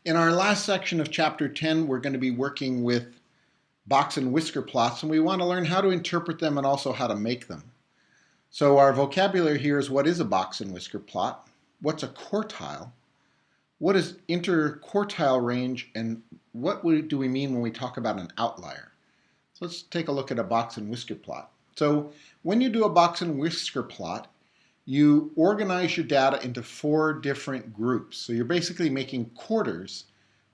In our last section of Chapter 10, we're going to be working with box and whisker plots, and we want to learn how to interpret them and also how to make them. So our vocabulary here is: what is a box and whisker plot? What's a quartile? What is interquartile range? And what do we mean when we talk about an outlier? So let's take a look at a box and whisker plot. So when you do a box and whisker plot, you organize your data into 4 different groups. So you're basically making quarters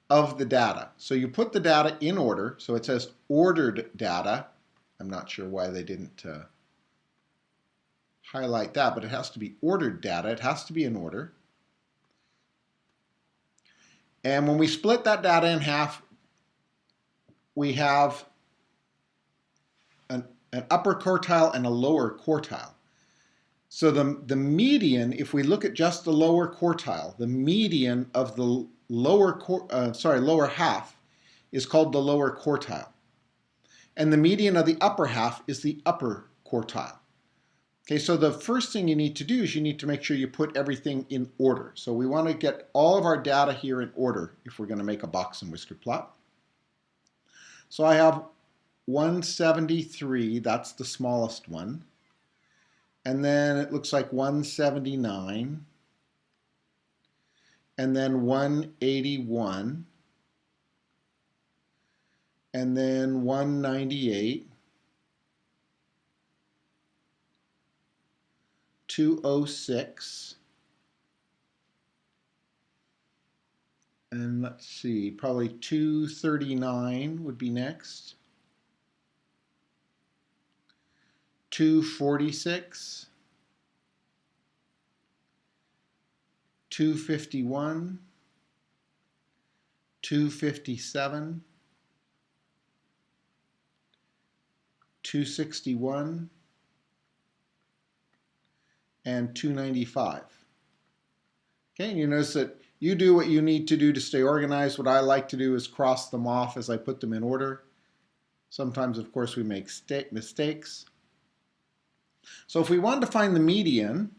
of the data. So you put the data in order. So it says ordered data. I'm not sure why they didn't highlight that, but it has to be ordered data. It has to be in order. And when we split that data in half, we have an upper quartile and a lower quartile. So the median, if we look at just the lower quartile, the median of the lower half is called the lower quartile. And the median of the upper half is the upper quartile. Okay, so the first thing you need to do is you need to make sure you put everything in order. So we want to get all of our data here in order if we're going to make a box and whisker plot. So I have 173, that's the smallest one. And then it looks like 179, and then 181, and then 198, 206, and let's see, probably 239 would be next. 246, 251, 257, 261, and 295. Okay, and you notice that you do what you need to do to stay organized. What I like to do is cross them off as I put them in order. Sometimes, of course, we make mistakes. So if we wanted to find the median,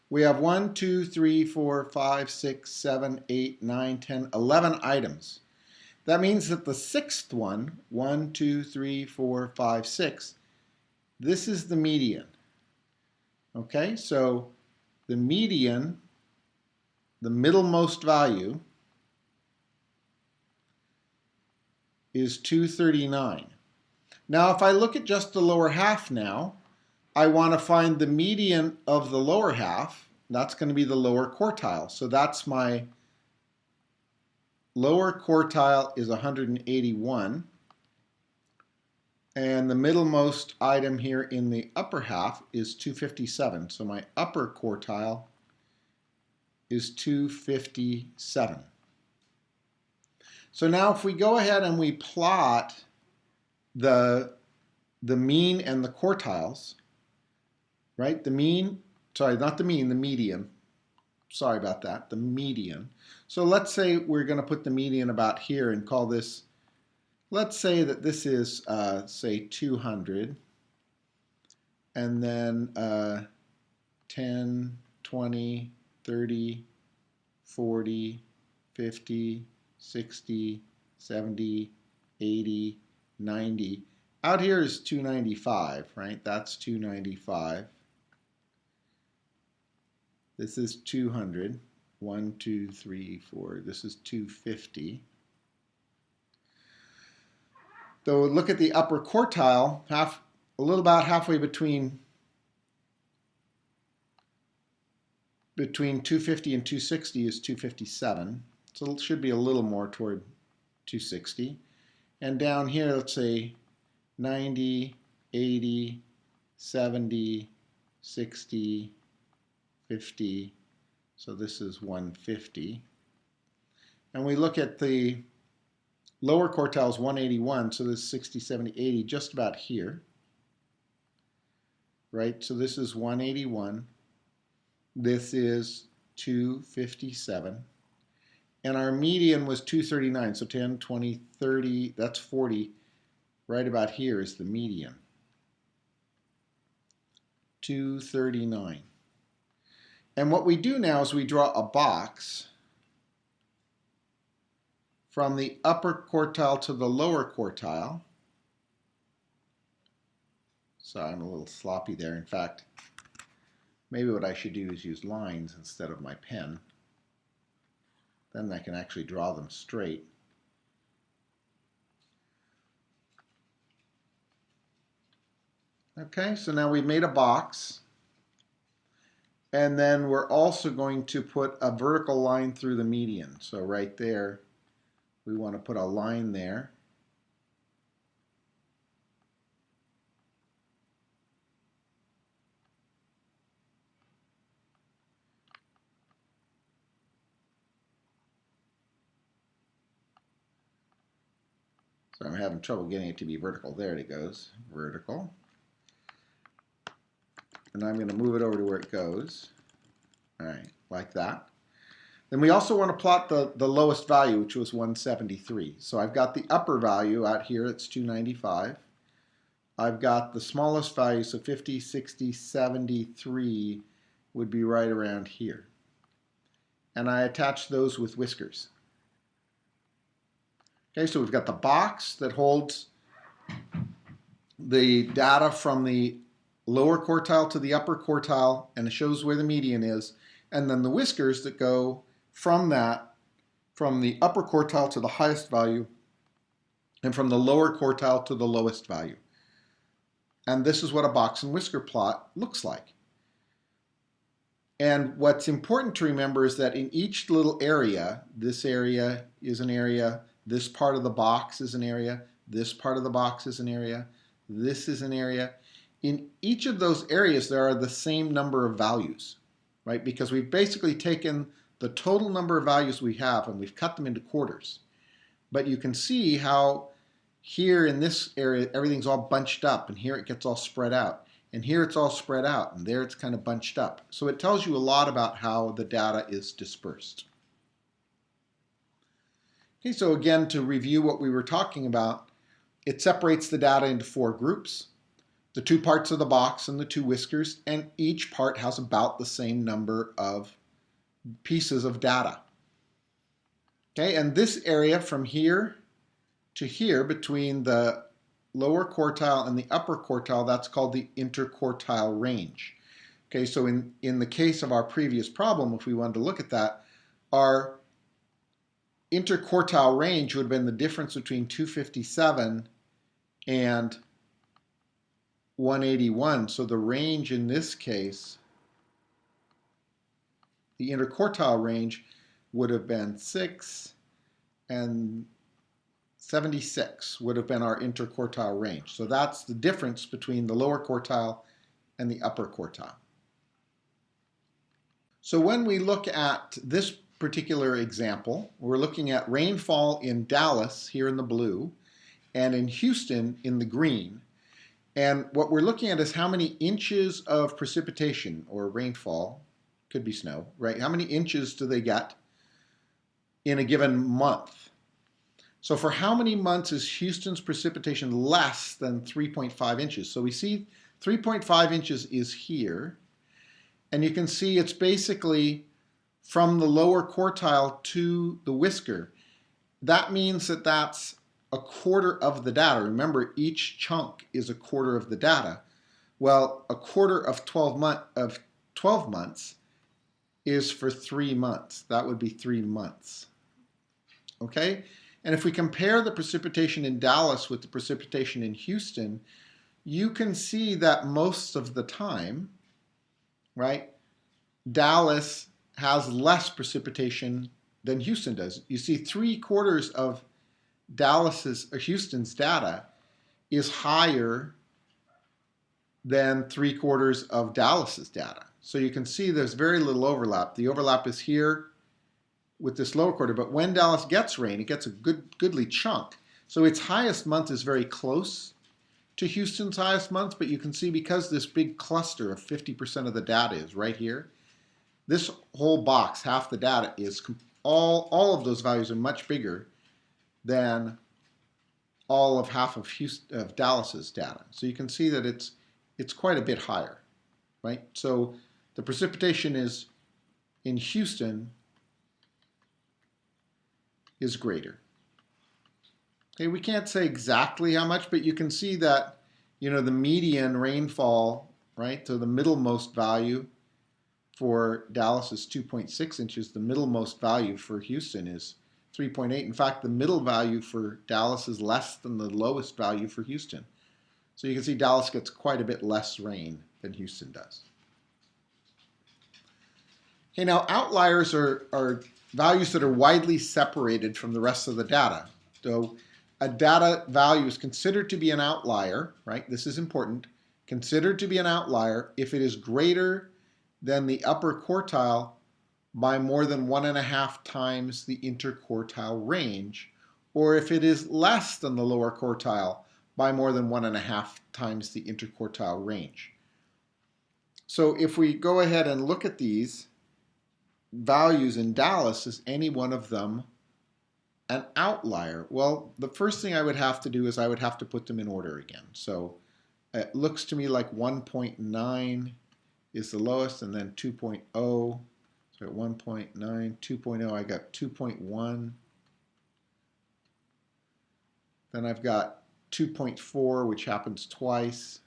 we have 1, 2, 3, 4, 5, 6, 7, 8, 9, 10, 11 items. That means that the 6th one, 1, 2, 3, 4, 5, 6, this is the median. Okay, so the median, the middlemost value, is 239. Now, if I look at just the lower half now, I want to find the median of the lower half. That's going to be the lower quartile. So that's my lower quartile is 181. And the middlemost item here in the upper half is 257. So my upper quartile is 257. So now if we go ahead and we plot the mean and the quartiles, right? The mean, sorry, not the mean, the median. Sorry about that, the median. So let's say we're going to put the median about here and call this, let's say that this is, say, 200, and then 10, 20, 30, 40, 50, 60, 70, 80, 90. Out here is 295, right? That's 295. This is 200. 1, 2, 3, 4. This is 250. So look at the upper quartile, a little about halfway between 250 and 260 is 257. So it should be a little more toward 260. And down here, let's say 90, 80, 70, 60, 50. So this is 150. And we look at the lower quartiles, 181. So this is 60, 70, 80, just about here. Right? So this is 181. This is 257. And our median was 239, so 10, 20, 30, that's 40. Right about here is the median. 239. And what we do now is we draw a box from the upper quartile to the lower quartile. Sorry, I'm a little sloppy there. In fact, maybe what I should do is use lines instead of my pen. Then I can actually draw them straight. Okay, so now we've made a box. And then we're also going to put a vertical line through the median. So right there, we want to put a line there. So I'm having trouble getting it to be vertical. There it goes, vertical. And I'm going to move it over to where it goes. All right, like that. Then we also want to plot the lowest value, which was 173. So I've got the upper value out here, it's 295. I've got the smallest value, so 50, 60, 73 would be right around here. And I attach those with whiskers. Okay, so we've got the box that holds the data from the lower quartile to the upper quartile, and it shows where the median is, and then the whiskers that go from that, from the upper quartile to the highest value, and from the lower quartile to the lowest value. And this is what a box and whisker plot looks like. And what's important to remember is that in each little area, this area is an area, this part of the box is an area, this part of the box is an area, this is an area. In each of those areas, there are the same number of values, right? Because we've basically taken the total number of values we have and we've cut them into quarters. But you can see how here in this area, everything's all bunched up, and here it gets all spread out. And here it's all spread out, and there it's kind of bunched up. So it tells you a lot about how the data is dispersed. Okay, so again, to review what we were talking about, it separates the data into 4 groups. The 2 parts of the box and the 2 whiskers, and each part has about the same number of pieces of data. Okay, and this area from here to here between the lower quartile and the upper quartile, that's called the interquartile range. Okay, so in the case of our previous problem, if we wanted to look at that, our interquartile range would have been the difference between 257 and 181. So the range in this case, the interquartile range would have been 6 and 76 would have been our interquartile range. So that's the difference between the lower quartile and the upper quartile. So when we look at this particular example, we're looking at rainfall in Dallas here in the blue and in Houston in the green. And what we're looking at is how many inches of precipitation or rainfall, could be snow, right? How many inches do they get in a given month? So for how many months is Houston's precipitation less than 3.5 inches? So we see 3.5 inches is here. And you can see it's basically from the lower quartile to the whisker. That means that that's a quarter of the data. Remember, each chunk is a quarter of the data. Well, a quarter of 12 months is for 3 months. That would be 3 months. Okay? And if we compare the precipitation in Dallas with the precipitation in Houston, you can see that most of the time, right, Dallas has less precipitation than Houston does. You see 3/4 of Houston's data is higher than 3/4 of Dallas's data. So you can see there's very little overlap. The overlap is here with this lower quarter, but when Dallas gets rain, it gets a goodly chunk. So its highest month is very close to Houston's highest month, but you can see because this big cluster of 50% of the data is right here, this whole box, half the data, is all of those values are much bigger than all of half of Dallas's data. So you can see that it's quite a bit higher, right? So the precipitation is in Houston is greater. Okay, we can't say exactly how much, but you can see that, the median rainfall, right? So the middlemost value for Dallas is 2.6 inches. The middlemost value for Houston is 3.8. In fact, the middle value for Dallas is less than the lowest value for Houston. So you can see Dallas gets quite a bit less rain than Houston does. Okay, now outliers are values that are widely separated from the rest of the data. So a data value is considered to be an outlier, right? This is important. Considered to be an outlier if it is greater than the upper quartile by more than 1.5 times the interquartile range, or if it is less than the lower quartile by more than 1.5 times the interquartile range. So if we go ahead and look at these values in Dallas, is any one of them an outlier? Well, the first thing I would have to do is I would have to put them in order again. So it looks to me like 1.9 is the lowest, and then 2.0. So at 1.9, 2.0, I got 2.1. Then I've got 2.4, which happens twice.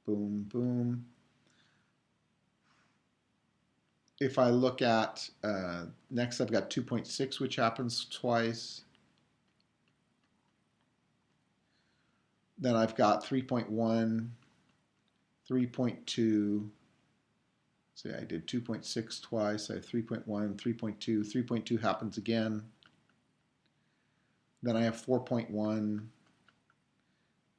Boom, boom. If I look at, next I've got 2.6, which happens twice. Then I've got 3.1, 3.2. See, I did 2.6 twice. I have 3.1, 3.2. 3.2 happens again. Then I have 4.1,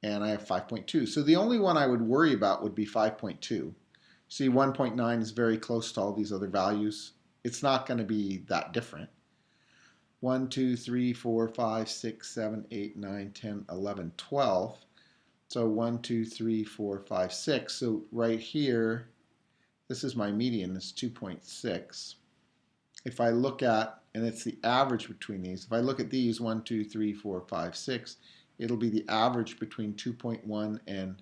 and I have 5.2. So the only one I would worry about would be 5.2. See, 1.9 is very close to all these other values. It's not going to be that different. 1, 2, 3, 4, 5, 6, 7, 8, 9, 10, 11, 12. So 1, 2, 3, 4, 5, 6. So right here, this is my median, it's 2.6. If I look at, and it's the average between these, if I look at these, 1, 2, 3, 4, 5, 6, it'll be the average between 2.1 and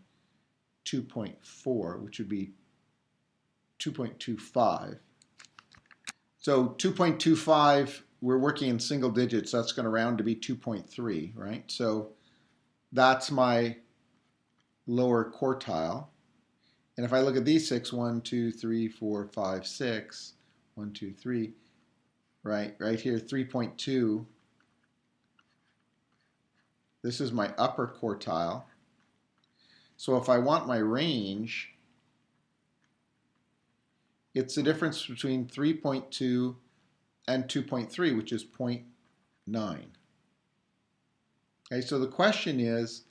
2.4, which would be 2.25. So 2.25, we're working in single digits. That's going to round to be 2.3, right? So that's my lower quartile. And if I look at these six, 1, 2, 3, 4, 5, 6, 1, 2, 3, right here, 3.2. This is my upper quartile. So if I want my range, it's the difference between 3.2 and 2.3, which is 0.9. Okay, so the question is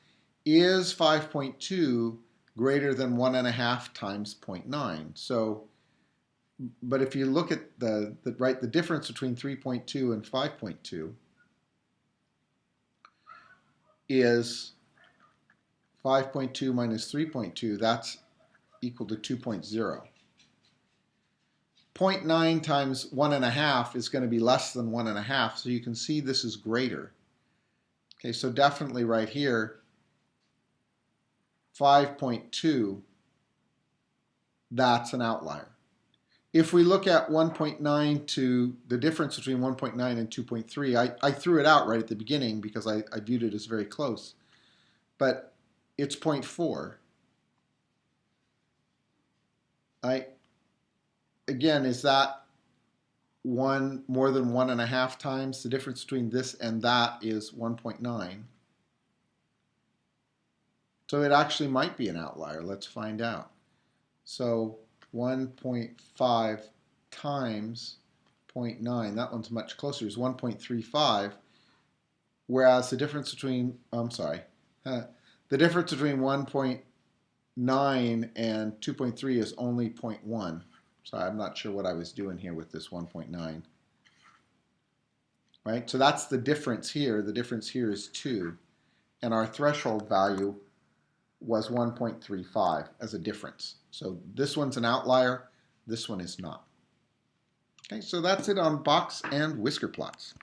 5.2 greater than 1.5 times 0.9? So, but if you look at the difference between 3.2 and 5.2 is 5.2 minus 3.2, that's equal to 2.0. 0.9 times 1.5 is going to be less than 1.5, so you can see this is greater. Okay, so definitely right here, 5.2, that's an outlier. If we look at 1.9 to the difference between 1.9 and 2.3, I threw it out right at the beginning because I viewed it as very close, but it's 0.4. Again, is that more than 1.5 times? The difference between this and that is 1.9. So it actually might be an outlier. Let's find out. So 1.5 times 0.9, that one's much closer, is 1.35, whereas the difference between, the difference between 1.9 and 2.3 is only 0.1. So I'm not sure what I was doing here with this 1.9. Right? So that's the difference here. The difference here is 2. And our threshold value was 1.35 as a difference. So this one's an outlier. This one is not. Okay, so that's it on box and whisker plots.